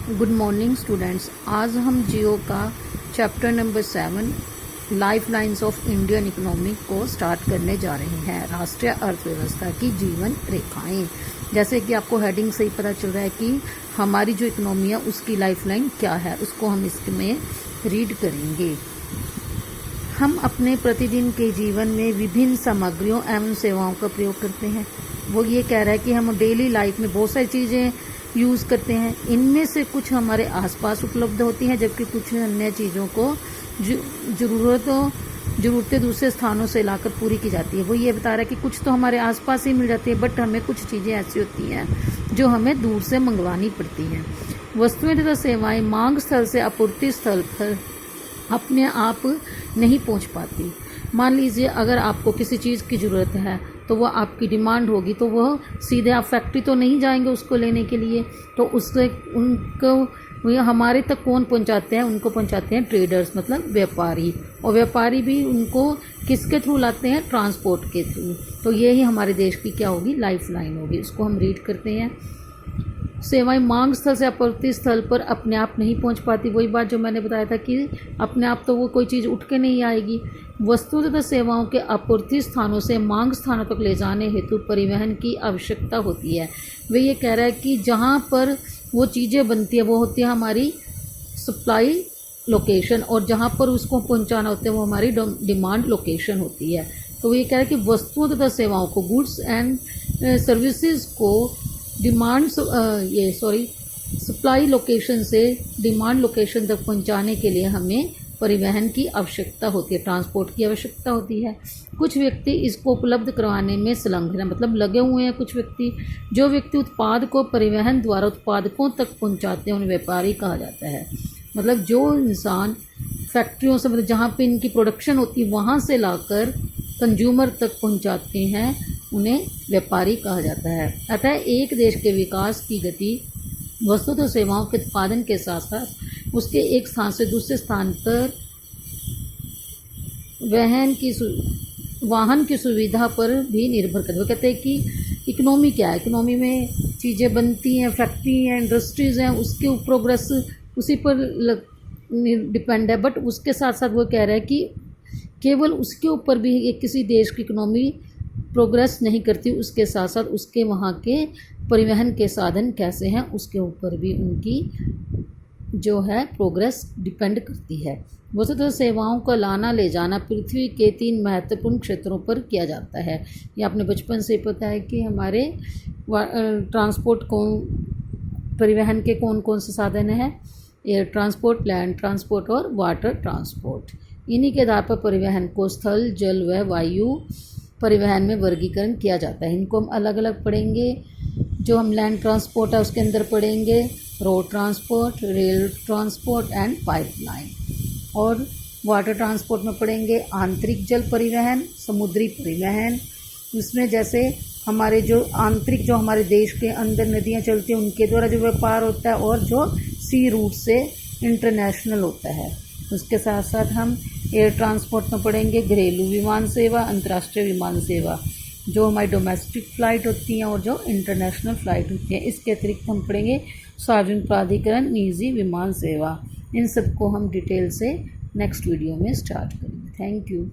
Good morning students. आज हम जियो का chapter number 7 life lines of Indian economy को स्टार्ट करने जा रहे हैं। राष्ट्रीय अर्थव्यवस्था की जीवन रेखाएं। जैसे कि आपको हेडिंग से ही पता चल रहा है कि हमारी जो इकोनॉमी है उसकी लाइफ लाइन क्या है, उसको हम इसमें रीड करेंगे। हम अपने प्रतिदिन के जीवन में विभिन्न सामग्रियों एवं सेवाओं का प्रयोग करते हैं। वो ये कह रहा है कि हम डेली लाइफ में बहुत सारी चीज़ें यूज़ करते हैं। इनमें से कुछ हमारे आसपास उपलब्ध होती हैं, जबकि कुछ अन्य चीज़ों को ज़रूरतें दूसरे स्थानों से लाकर पूरी की जाती है। वो ये बता रहा है कि कुछ तो हमारे आसपास ही मिल जाती है, बट हमें कुछ चीज़ें ऐसी होती हैं जो हमें दूर से मंगवानी पड़ती हैं। वस्तुएं तथा सेवाएं मांग स्थल से आपूर्ति स्थल पर अपने आप नहीं पहुंच पाती। मान लीजिए अगर आपको किसी चीज़ की ज़रूरत है तो वह आपकी डिमांड होगी, तो वह सीधे आप फैक्ट्री तो नहीं जाएंगे उसको लेने के लिए, तो उससे उनको हमारे तक कौन पहुंचाते हैं? उनको पहुंचाते हैं ट्रेडर्स, मतलब व्यापारी। और व्यापारी भी उनको किसके थ्रू लाते हैं? ट्रांसपोर्ट के थ्रू। तो ये ही हमारे देश की क्या होगी? लाइफ लाइन होगी। इसको हम रीड करते हैं। सेवाएं मांग स्थल से आपूर्ति स्थल पर अपने आप नहीं पहुंच पाती। वही बात जो मैंने बताया था कि अपने आप तो वो कोई चीज़ उठ के नहीं आएगी। वस्तु तथा सेवाओं के आपूर्ति स्थानों से मांग स्थानों तक ले जाने हेतु परिवहन की आवश्यकता होती है। वे ये कह रहा है कि जहाँ पर वो चीज़ें बनती है वो होती है हमारी सप्लाई लोकेशन, और जहाँ पर उसको पहुँचाना होता है वो हमारी डिमांड लोकेशन होती है। तो ये कह रहा है कि वस्तुओं तथा सेवाओं को, गुड्स एंड सर्विसेज को सप्लाई लोकेशन से डिमांड लोकेशन तक पहुंचाने के लिए हमें परिवहन की आवश्यकता होती है, ट्रांसपोर्ट की आवश्यकता होती है। कुछ व्यक्ति इसको उपलब्ध करवाने में संलग्न हैं, मतलब लगे हुए हैं कुछ व्यक्ति। जो व्यक्ति उत्पाद को परिवहन द्वारा उत्पादकों तक पहुंचाते हैं उन्हें व्यापारी कहा जाता है। मतलब जो इंसान फैक्ट्रियों से, मतलब जहाँ पे इनकी प्रोडक्शन होती है वहाँ से लाकर कंज्यूमर तक पहुँचाते हैं, उन्हें व्यापारी कहा जाता है। अतः एक देश के विकास की गति वस्तु तो सेवाओं के उत्पादन के साथ साथ उसके एक स्थान से दूसरे स्थान पर वाहन की सुविधा पर भी निर्भर करती है। वो कहते हैं कि इकोनॉमी क्या है? इकोनॉमी में चीज़ें बनती हैं, फैक्ट्री हैं, इंडस्ट्रीज़ हैं, उसके प्रोग्रेस उसी पर डिपेंड है। बट उसके साथ साथ वो कह रहा है कि केवल उसके ऊपर भी किसी देश की इकोनॉमी प्रोग्रेस नहीं करती, उसके साथ साथ उसके वहाँ के परिवहन के साधन कैसे हैं उसके ऊपर भी उनकी जो है प्रोग्रेस डिपेंड करती है। वस्तुतः सेवाओं का लाना ले जाना पृथ्वी के 3 महत्वपूर्ण क्षेत्रों पर किया जाता है। ये आपने बचपन से पता है कि हमारे ट्रांसपोर्ट परिवहन के कौन कौन से साधन हैं? एयर ट्रांसपोर्ट, लैंड ट्रांसपोर्ट और वाटर ट्रांसपोर्ट। इन्हीं के आधार पर परिवहन को स्थल, जल व वायु परिवहन में वर्गीकरण किया जाता है। इनको हम अलग अलग पढ़ेंगे। जो हम लैंड ट्रांसपोर्ट है उसके अंदर पढ़ेंगे road transport, rail transport and pipeline. और वाटर ट्रांसपोर्ट में पढ़ेंगे आंतरिक जल परिवहन, समुद्री परिवहन। उसमें जैसे हमारे जो आंतरिक, जो हमारे देश के अंदर नदियाँ चलती हैं उनके द्वारा जो व्यापार होता है, और जो सी रूट से इंटरनेशनल होता है। उसके साथ साथ हम एयर ट्रांसपोर्ट में पढ़ेंगे घरेलू विमान सेवा, अंतर्राष्ट्रीय विमान सेवा, जो हमारी डोमेस्टिक फ़्लाइट होती हैं और जो इंटरनेशनल फ़्लाइट होती हैं। इसके अतिरिक्त हम पढ़ेंगे सार्वजनिक प्राधिकरण, निजी विमान सेवा। इन सब को हम डिटेल से नेक्स्ट वीडियो में स्टार्ट करेंगे। Thank you.